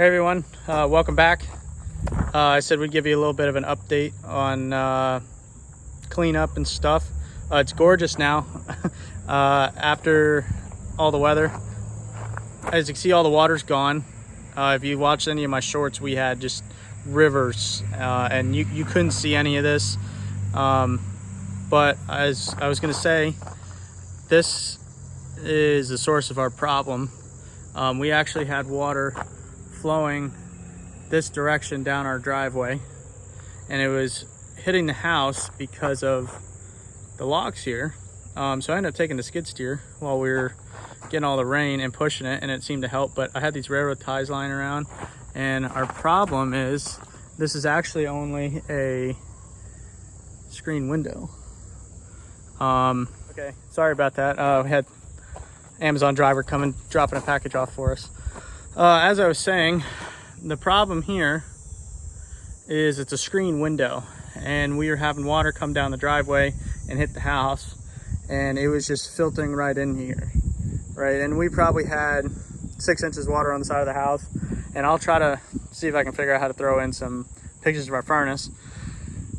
Hey everyone, welcome back. I said we'd give you a little bit of an update on cleanup and stuff. It's gorgeous now after all the weather. As you can see, all the water's gone. If you watched any of my shorts, we had just rivers and you couldn't see any of this. But as I was going to say, this is the source of our problem. We actually had water flowing this direction down our driveway, and it was hitting the house because of the logs here. So I ended up taking the skid steer while we were getting all the rain and pushing it, and it seemed to help. But I had these railroad ties lying around, and our problem is this is actually only a screen window. Okay, sorry about that. We had Amazon driver coming, dropping a package off for us. As I was saying, the problem here is it's a screen window, and we were having water come down the driveway and hit the house, and it was just filtering right in here, right? And we probably had 6 inches of water on the side of the house, and I'll try to see if I can figure out how to throw in some pictures of our furnace,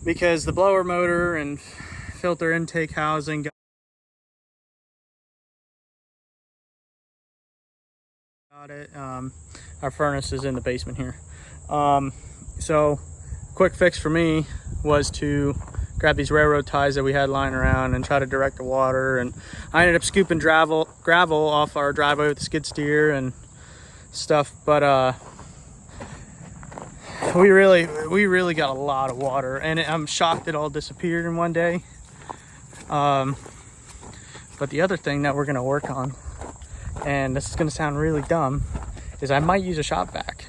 because the blower motor and filter intake housing got it. Our furnace is in the basement here. So quick fix for me was to grab these railroad ties that we had lying around and try to direct the water, and I ended up scooping gravel off our driveway with the skid steer and stuff. But we really got a lot of water, and I'm shocked it all disappeared in one day. But the other thing that we're gonna work on, and this is gonna sound really dumb, is I might use a shop vac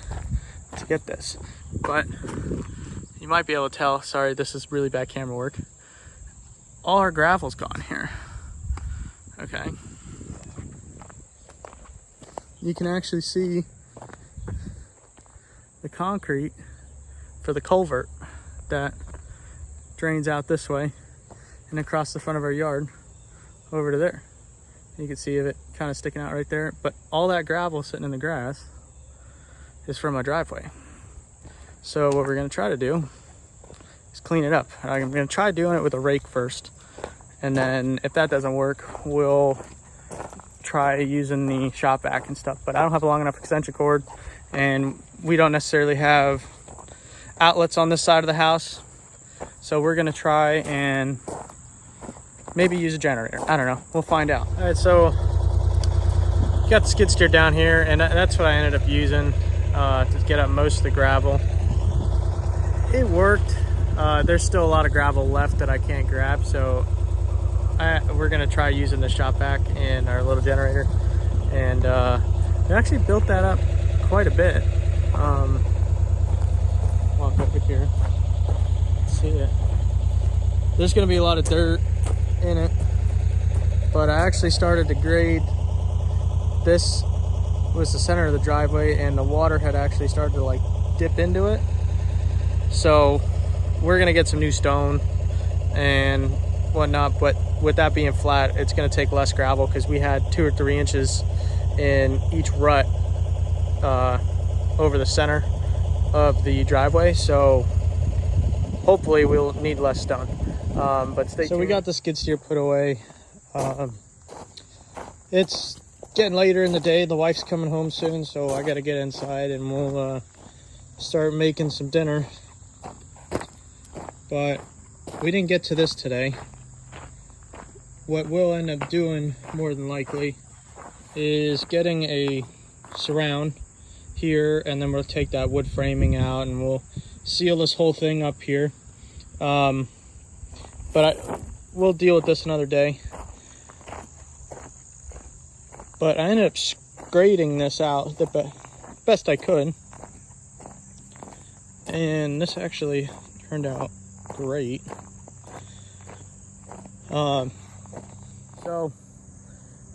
to get this. But you might be able to tell, sorry, this is really bad camera work. All our gravel's gone here. Okay. You can actually see the concrete for the culvert that drains out this way and across the front of our yard over to there. You can see it kind of sticking out right there, but all that gravel sitting in the grass is from my driveway. So what we're gonna try to do is clean it up. I'm gonna try doing it with a rake first, and then if that doesn't work, we'll try using the shop vac and stuff. But I don't have a long enough extension cord, and we don't necessarily have outlets on this side of the house, so we're gonna try and maybe use a generator. I don't know, we'll find out. All right, so got the skid steer down here, and that's what I ended up using to get up most of the gravel. It worked. There's still a lot of gravel left that I can't grab, so we're gonna try using the shop vac and our little generator, and we actually built that up quite a bit. Walk over here, see it. There's gonna be a lot of dirt in it, but I actually started to grade. This was the center of the driveway, and the water had actually started to like dip into it. So we're gonna get some new stone and whatnot, but with that being flat, it's gonna take less gravel, because we had 2 or 3 inches in each rut over the center of the driveway. So hopefully we'll need less stone. But stay tuned. So we got the skid steer put away. It's getting later in the day. The wife's coming home soon, so I got to get inside, and we'll start making some dinner. But we didn't get to this today. What we'll end up doing, more than likely, is getting a surround here, and then we'll take that wood framing out, and we'll seal this whole thing up here. But we'll deal with this another day. But I ended up grading this out the best I could, and this actually turned out great. So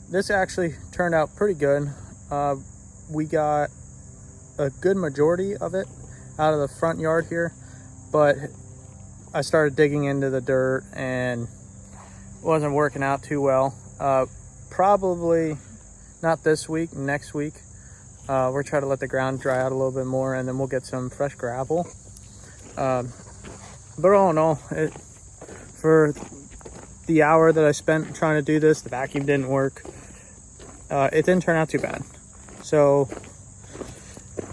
this actually turned out pretty good. We got a good majority of it out of the front yard here, but I started digging into the dirt and wasn't working out too well. Probably not this week, next week, We're trying to let the ground dry out a little bit more, and then we'll get some fresh gravel. But all in all, for the hour that I spent trying to do this, the vacuum didn't work. It didn't turn out too bad. So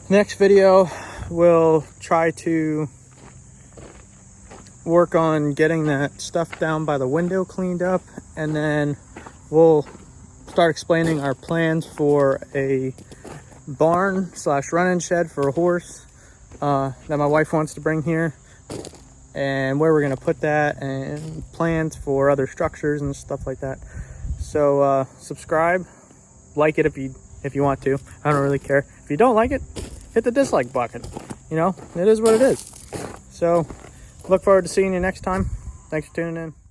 next video, we'll try to work on getting that stuff down by the window cleaned up, and then we'll start explaining our plans for a barn / run-in shed for a horse that my wife wants to bring here, and where we're going to put that, and plans for other structures and stuff like that. So subscribe, like it if you want to. I don't really care. If you don't like it, hit the dislike button. You know, it is what it is. So look forward to seeing you next time. Thanks for tuning in.